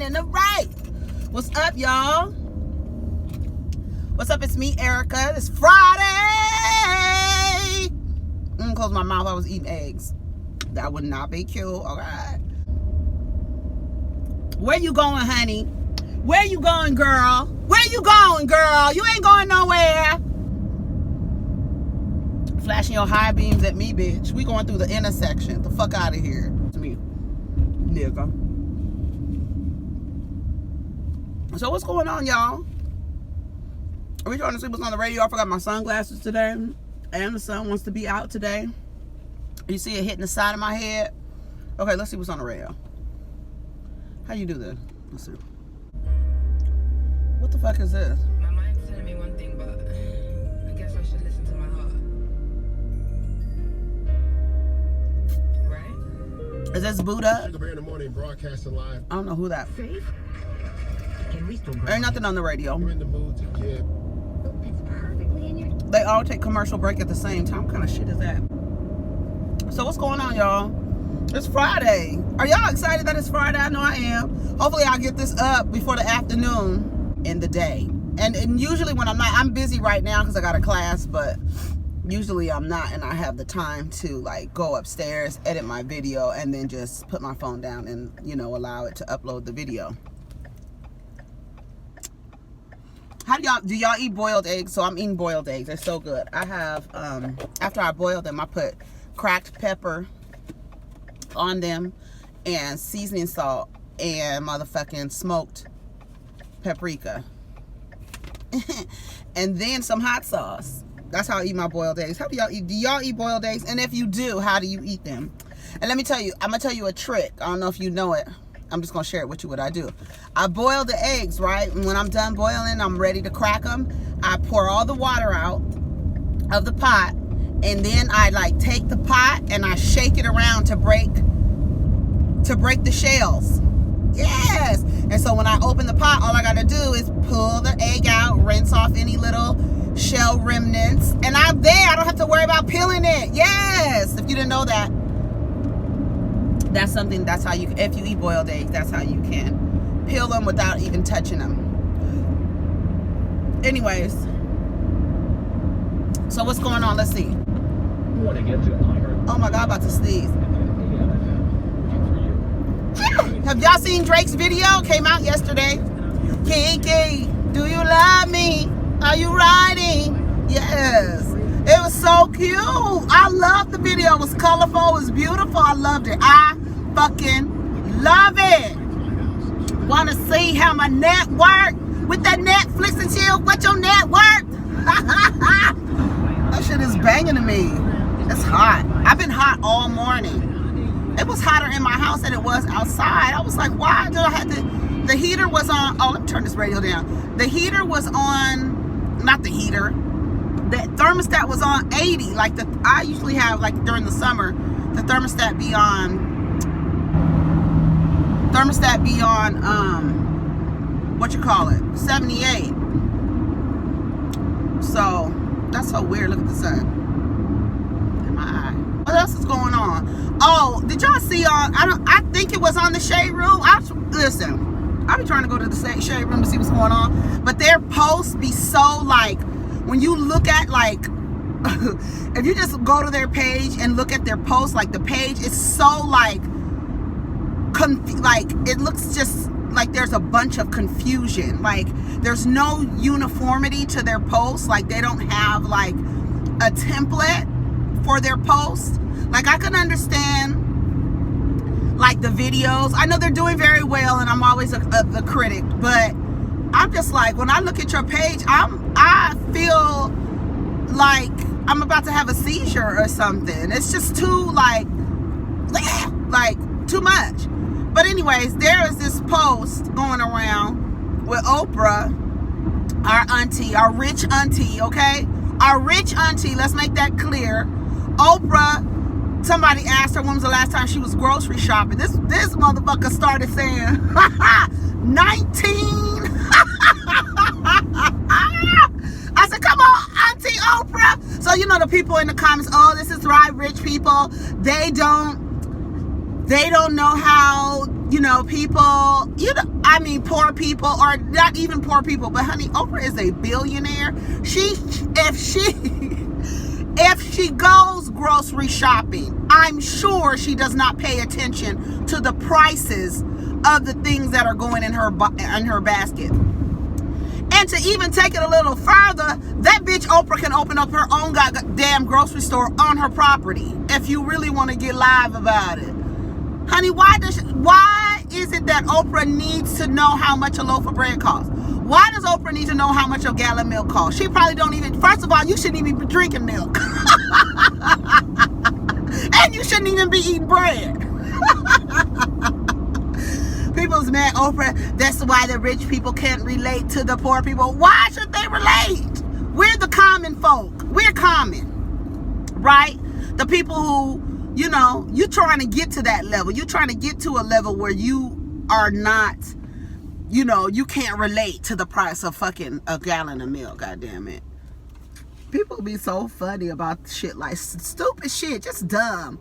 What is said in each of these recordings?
in the right. What's up, y'all? What's up? It's me, Erica. It's Friday. I'm gonna close my mouth. I was eating eggs. That would not be cute. All right. Where you going, honey? Where you going, girl? Where you going, girl? You ain't going nowhere. Flashing your high beams at me, bitch. We going through the intersection. The fuck out of here. It's me, nigga. So what's going on, y'all? Are we trying to see what's on the radio? I forgot my sunglasses today. And the sun wants to be out today. You see it hitting the side of my head? Okay, let's see what's on the radio. How you do this? Let's see. What the fuck is this? My mind's telling me one thing, but I guess I should listen to my heart. Right? Is this Buddha? Sugar Bear in the morning, broadcasting live. I don't know who that. Safe? Ain't nothing on the radio. You're in the mood to give. It's perfectly in your... They all take commercial break at the same time. What kind of shit is that? So what's going on, y'all? It's Friday. Are y'all excited that it's Friday? I know I am. Hopefully I'll get this up before the afternoon in the day. And usually when I'm not, I'm busy right now because I got a class, but usually I'm not, and I have the time to like go upstairs, edit my video, and then just put my phone down and, you know, allow it to upload the video. How do y'all eat boiled eggs? So I'm eating boiled eggs. They're so good. I have, after I boil them, I put cracked pepper on them and seasoning salt and motherfucking smoked paprika. And then some hot sauce. That's how I eat my boiled eggs. How do y'all eat? Do y'all eat boiled eggs? And if you do, how do you eat them? And let me tell you, I'm going to tell you a trick. I don't know if you know it. I'm just going to share it with you what I do. I boil the eggs, right? And when I'm done boiling, I'm ready to crack them. I pour all the water out of the pot. And then I like take the pot and I shake it around to break the shells. Yes. And so when I open the pot, all I got to do is pull the egg out, rinse off any little shell remnants. And I'm there. I don't have to worry about peeling it. Yes. If you didn't know that. That's something, that's how you, if you eat boiled eggs, that's how you can peel them without even touching them. Anyways, so what's going on? Let's see. Oh my God, I'm about to sneeze. Have y'all seen Drake's video? Came out yesterday. Kiki, do you love me? Are you riding? Yes. It was so cute. I loved the video. It was colorful. It was beautiful. I loved it. I fucking love it. Want to see how my net work? With that Netflix and chill, what your net work? That shit is banging to me. It's hot. I've been hot all morning. It was hotter in my house than it was outside. I was like, why? I had the heater was on. Oh, let me turn this radio down. The heater was on, not the heater. The thermostat was on 80. Like I usually have, like during the summer, the thermostat be on what you call it, 78. So that's so weird. Look at the sun in my eye. What else is going on? Oh, did y'all see I think it was on the Shade Room. Listen, I be trying to go to the Shade Room to see what's going on, but their posts be so like, when you look at like, if you just go to their page and look at their posts, like the page is so like, like it looks just like there's a bunch of confusion. Like there's no uniformity to their posts. Like they don't have like a template for their posts. Like I can understand like the videos. I know they're doing very well and I'm always a critic, but I'm just like, when I look at your page, I feel like I'm about to have a seizure or something. It's just too like too much. But anyways, there is this post going around with Oprah, our auntie, our rich auntie, okay? Our rich auntie, let's make that clear. Oprah, somebody asked her when was the last time she was grocery shopping. This motherfucker started saying, 19. I said, come on, Auntie Oprah. So, you know, the people in the comments, oh, this is right, rich people. They don't know how, you people, I mean, poor people, or not even poor people, but honey, Oprah is a billionaire. If she goes grocery shopping, I'm sure she does not pay attention to the prices of the things that are going in her basket. And to even take it a little further, that bitch Oprah can open up her own goddamn grocery store on her property if you really want to get live about it. Honey, why is it that Oprah needs to know how much a loaf of bread costs? Why does Oprah need to know how much a gallon of milk costs? She probably don't even, first of all, you shouldn't even be drinking milk. And you shouldn't even be eating bread. People's mad, Oprah, that's why the rich people can't relate to the poor people. Why should they relate? We're the common folk. We're common, right? The people who, you're trying to get to that level. You're trying to get to a level where you are not, you can't relate to the price of fucking a gallon of milk, goddamn it. People be so funny about shit like stupid shit, just dumb.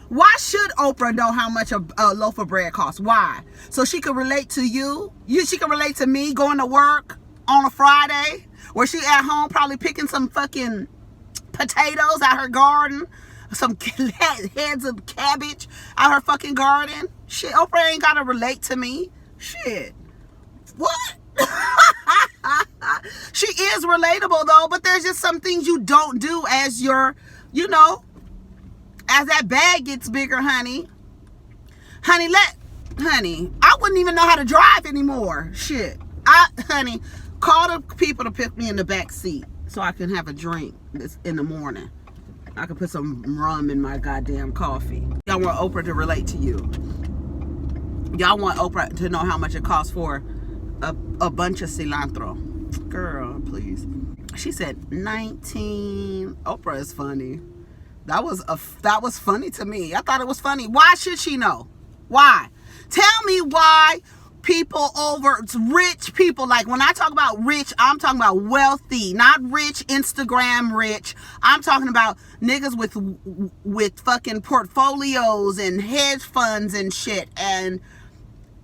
Why should Oprah know how much a loaf of bread costs? Why? So she could relate to you? She could relate to me going to work on a Friday, where she at home probably picking some fucking potatoes out her garden, some heads of cabbage out her fucking garden. Shit, Oprah ain't gotta relate to me. Shit. What? She is relatable though, but there's just some things you don't do as your, as that bag gets bigger, honey. Honey, I wouldn't even know how to drive anymore. Shit. Honey, call the people to pick me in the back seat so I can have a drink in the morning. I can put some rum in my goddamn coffee. Y'all want Oprah to relate to you. Y'all want Oprah to know how much it costs for a bunch of cilantro. Girl, please. She said 19. Oprah is funny. That was funny to me. I thought it was funny. Why should she know? Why? Tell me why rich people, like when I talk about rich, I'm talking about wealthy, not rich Instagram rich. I'm talking about niggas with fucking portfolios and hedge funds and shit. And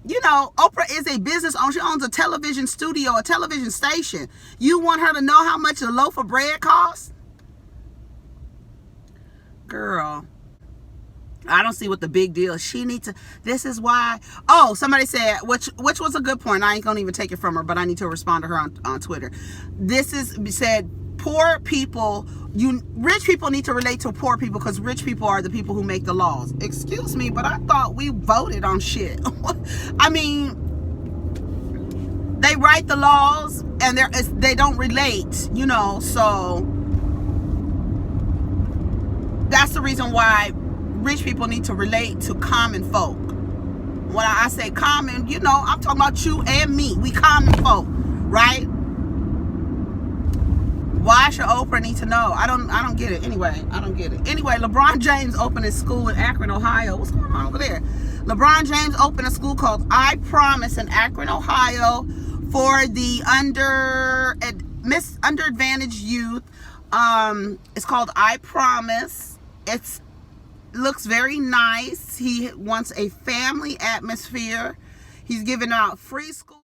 Oprah is a business owner. She owns a television studio, a television station. You want her to know how much a loaf of bread costs? Girl, I don't see what the big deal is. She needs to, this is why. Oh, somebody said, which was a good point. I ain't gonna even take it from her, but I need to respond to her on Twitter. Said poor people, rich people need to relate to poor people because rich people are the people who make the laws. Excuse me, but I thought we voted on shit. I mean, they write the laws and they don't relate, so that's the reason why rich people need to relate to common folk. When I say common, I'm talking about you and me. We common folk, right? Why should Oprah need to know? I don't get it. Anyway, I don't get it. Anyway, LeBron James opened a school in Akron, Ohio. What's going on over there? LeBron James opened a school called I Promise in Akron, Ohio for the underadvantaged youth. It's called I Promise. It looks very nice. He wants a family atmosphere. He's giving out free school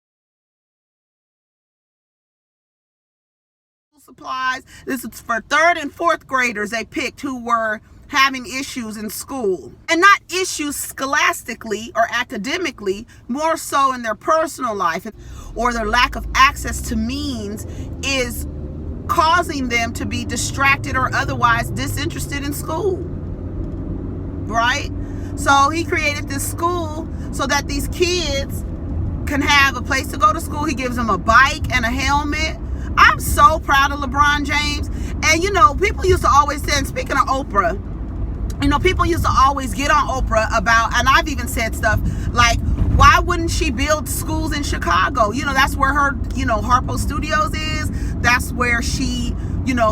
supplies. This is for 3rd and 4th graders they picked who were having issues in school. And not issues scholastically or academically, more so in their personal life, or their lack of access to means is causing them to be distracted or otherwise disinterested in school, right? So he created this school so that these kids can have a place to go to school. He gives them a bike and a helmet. I'm so proud of LeBron James. And people used to always say, and speaking of Oprah, people used to always get on Oprah about, and I've even said stuff like, why wouldn't she build schools in Chicago? That's where her, Harpo Studios is. That's where she,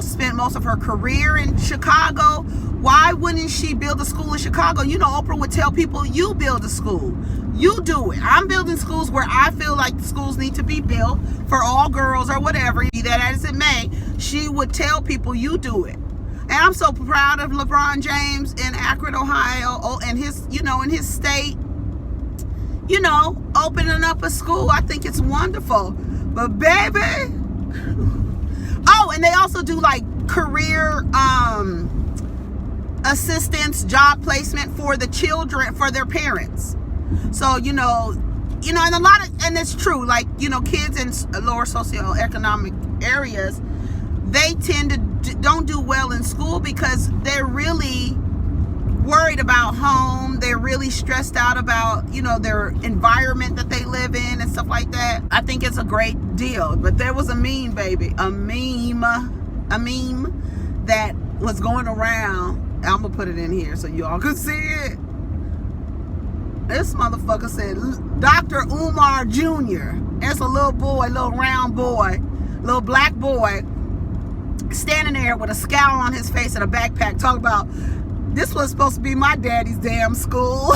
spent most of her career in Chicago. Why wouldn't she build a school in Chicago? Oprah would tell people, you build a school. You do it. I'm building schools where I feel like the schools need to be built for all girls or whatever, be that as it may. She would tell people, you do it. And I'm so proud of LeBron James in Akron, Ohio, and his, in his state. you know, opening up a school. I think it's wonderful. But baby, oh, and they also do like career assistance, job placement for the children, for their parents. So, you know, and a lot of, and it's true, like, you know, kids in lower socioeconomic areas, they tend to don't do well in school because they're really worried about home. They're really stressed out about, you know, their environment that they live in and stuff like that. I think it's a great deal. But there was a meme, baby, a meme that was going around. I'm gonna put it in here so you all can see it. This motherfucker said Dr. Umar Jr. It's a little boy, little round boy, little black boy, standing there with a scowl on his face and a backpack, talking about, this was supposed to be my daddy's damn school.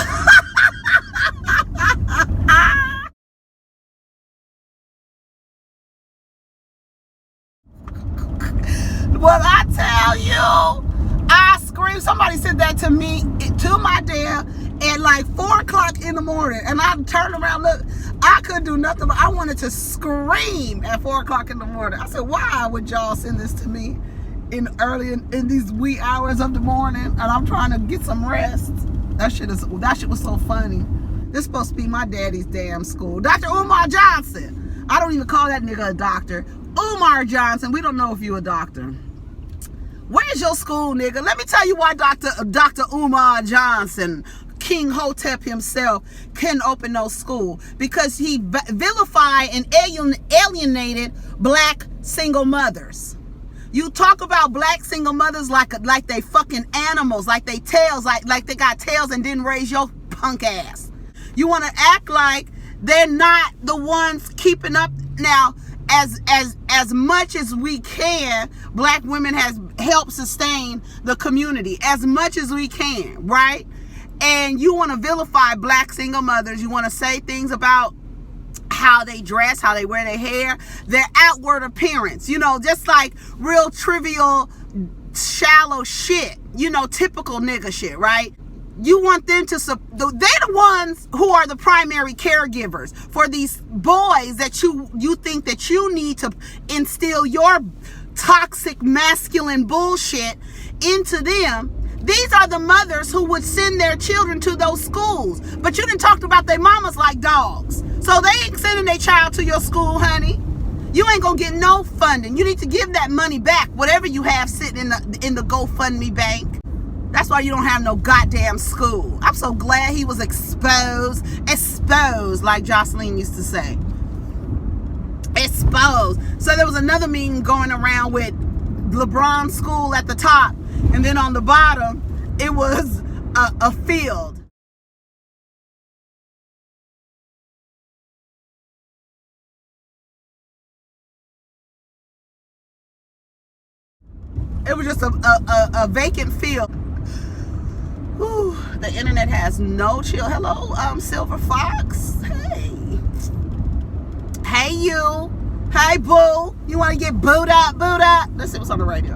Well, I tell you, I screamed. Somebody said that to me, to my dad, at like 4 o'clock in the morning. And I turned around, look, I couldn't do nothing, but I wanted to scream at 4 o'clock in the morning. I said, why would y'all send this to me in these wee hours of the morning, and I'm trying to get some rest? That shit was so funny. This is supposed to be my daddy's damn school. Dr. Umar Johnson. I don't even call that nigga a doctor. Umar Johnson, we don't know if you a doctor. Where's your school, nigga? Let me tell you why Dr. Umar Johnson, King Hotep himself, couldn't open no school. Because he vilified and alienated black single mothers. You talk about black single mothers like they fucking animals, like they tails, like they got tails and didn't raise your punk ass. You want to act like they're not the ones keeping up. Now, as much as we can, black women has helped sustain the community as much as we can, right? And you want to vilify black single mothers. You want to say things about how they dress, how they wear their hair, their outward appearance, you know, just like real trivial, shallow shit, you know, typical nigga shit, right? You want them to, they're the ones who are the primary caregivers for these boys that you think that you need to instill your toxic masculine bullshit into them. These are the mothers who would send their children to those schools. But you done talked about their mamas like dogs. So they ain't sending their child to your school, honey. You ain't gonna get no funding. You need to give that money back, whatever you have sitting in the GoFundMe bank. That's why you don't have no goddamn school. I'm so glad he was exposed, like Jocelyn used to say. Exposed. So there was another meme going around with Lebron school at the top, and then on the bottom, it was a field. It was just a vacant field. Whew, the internet has no chill. Hello, Silver Fox. Hey you. Hey boo. You want to get booed up? Let's see what's on the radio.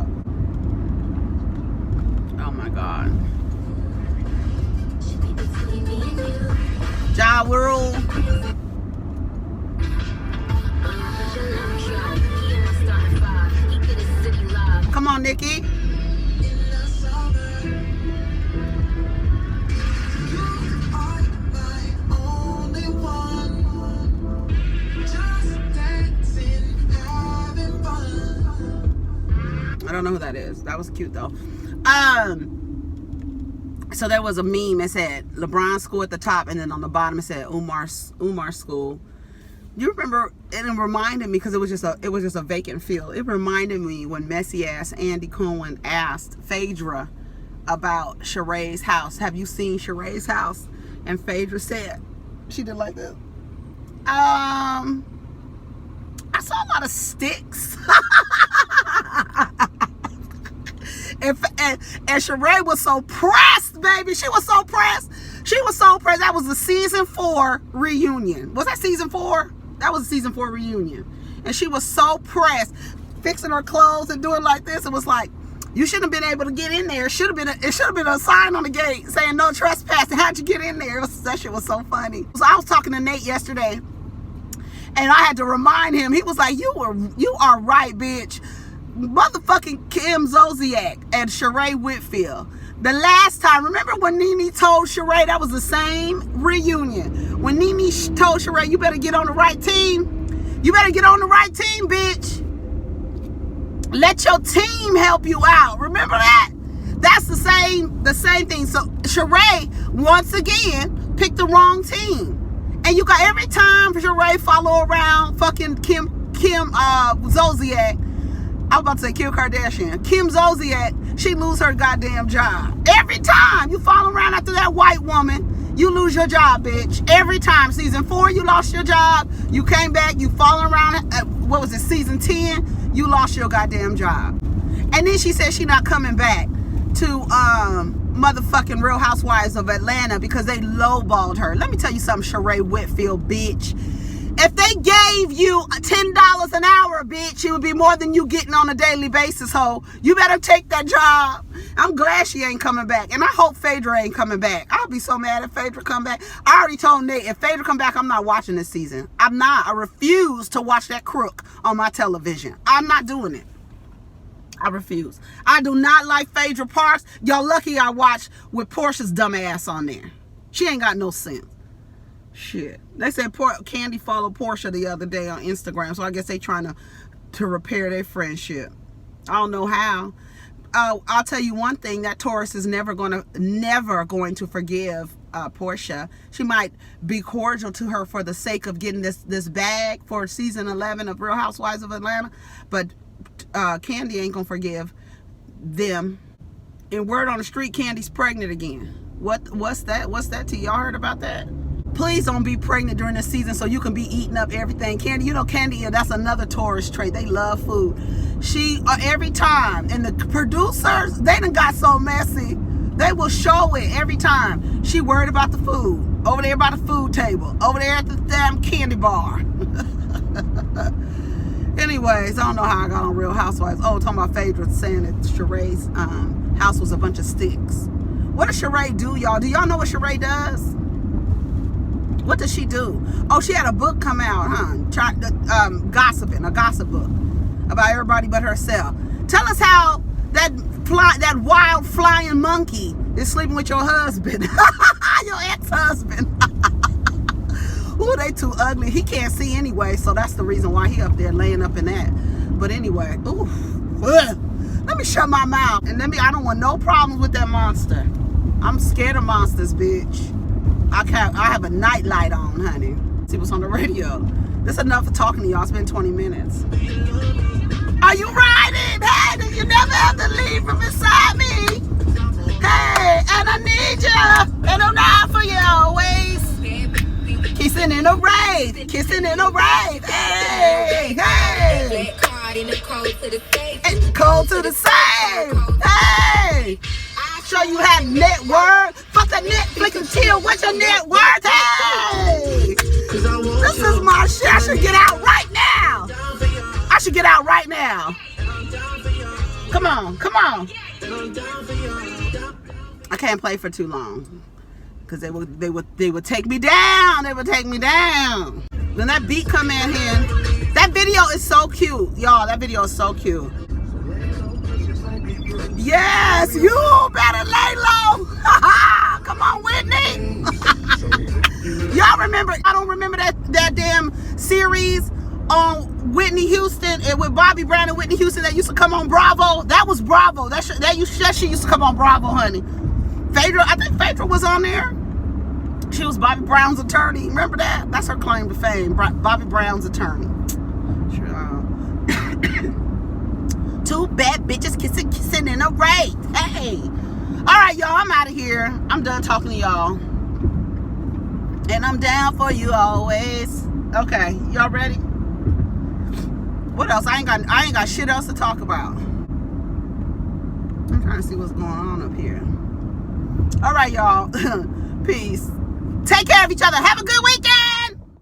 Oh my God. Ja Rule. Come on, Nikki. I don't know who that is. That was cute though. So there was a meme that said LeBron school at the top, and then on the bottom it said Umar school. You remember? And it reminded me because it was just a vacant field. It reminded me when messy ass Andy Cohen asked Phaedra about Sheree's house. Have you seen Sheree's house? And Phaedra said, she did like this. I saw a lot of sticks. And Sheree was so pressed, baby. She was so pressed. That was the season 4 reunion. Was that season 4? That was a season 4 reunion. And she was so pressed, fixing her clothes and doing like this. It was like, You shouldn't have been able to get in there. It should have been a sign on the gate saying no trespassing. How'd you get in there? That shit was so funny. So I was talking to Nate yesterday, and I had to remind him. He was like, you are right, bitch. Motherfucking Kim Zolciak and Sheree Whitfield. The last time, remember when Nene told Sheree, that was the same reunion. When Nene told Sheree, you better get on the right team. You better get on the right team, bitch. Let your team help you out. Remember that? That's the same thing. So Sheree, once again, picked the wrong team. And you got every time Sheree follow around fucking Kim Zolciak. I was about to say Kim Kardashian. Kim Zolciak, she lose her goddamn job. Every time you follow around after that white woman, you lose your job, bitch. Every time. Season 4, you lost your job. You came back, you following around, what was it, season 10? You lost your goddamn job. And then she said she not coming back to motherfucking Real Housewives of Atlanta because they lowballed her. Let me tell you something, Sheree Whitfield, bitch. If they gave you $10 an hour, bitch, it would be more than you getting on a daily basis, ho. You better take that job. I'm glad she ain't coming back. And I hope Phaedra ain't coming back. I'll be so mad if Phaedra come back. I already told Nate, if Phaedra come back, I'm not watching this season. I'm not. I refuse to watch that crook on my television. I'm not doing it. I refuse. I do not like Phaedra Parks. Y'all lucky I watched with Portia's dumb ass on there. She ain't got no sense. Shit. They said Candy followed Portia the other day on Instagram, so I guess they trying to repair their friendship. I don't know how. I'll tell you one thing, that Taurus is never going to forgive Portia. She might be cordial to her for the sake of getting this bag for season 11 of Real Housewives of Atlanta, but Candy ain't gonna forgive them. And word on the street, Candy's pregnant again. What's that? Y'all heard about that? Please don't be pregnant during the season so you can be eating up everything. Candy, you know Candy, that's another Taurus trait. They love food. She, every time, and the producers, they done got so messy. They will show it every time. She worried about the food. Over there by the food table. Over there at the damn candy bar. Anyways, I don't know how I got on Real Housewives. Oh, talking about Phaedra saying that Sheree's house was a bunch of sticks. What does Sheree do, y'all? Do y'all know what Sheree does? What does she do? Oh, she had a book come out, huh? Gossiping, a gossip book about everybody but herself. Tell us how that wild flying monkey is sleeping with your husband. Your ex-husband. Ooh, they too ugly. He can't see anyway, so that's the reason why he up there laying up in that. But anyway, ooh, let me shut my mouth. And I don't want no problems with that monster. I'm scared of monsters, bitch. I have a night light on, honey. See what's on the radio. That's enough for talking to y'all. It's been 20 minutes. Are you riding? Hey, you never have to leave from beside me. Hey, and I need you. And I'm not for you always. Kissing in a rave. Kissing in a rave. Hey, hey. Cold to the same. Hey. Sure you have net worth. Fuck that Netflix and chill. What's your net worth? Hey! This is my shit. I should get out right now. I should get out right now. Come on, come on. I can't play for too long because they would take me down. They would take me down. When that beat come in here, that video is so cute, y'all. That video is so cute. Yes, you better lay low. Come on, Whitney. Y'all remember? I don't remember that damn series on Whitney Houston and with Bobby Brown and Whitney Houston that used to come on Bravo. That was Bravo. That shit used to come on Bravo, honey. Phaedra, I think Phaedra was on there. She was Bobby Brown's attorney. Remember that? That's her claim to fame. Bobby Brown's attorney. Two bad bitches kissing in a rave. Hey. All right, y'all. I'm out of here. I'm done talking to y'all. And I'm down for you always. Okay. Y'all ready? What else? I ain't got shit else to talk about. I'm trying to see what's going on up here. All right, y'all. Peace. Take care of each other. Have a good weekend.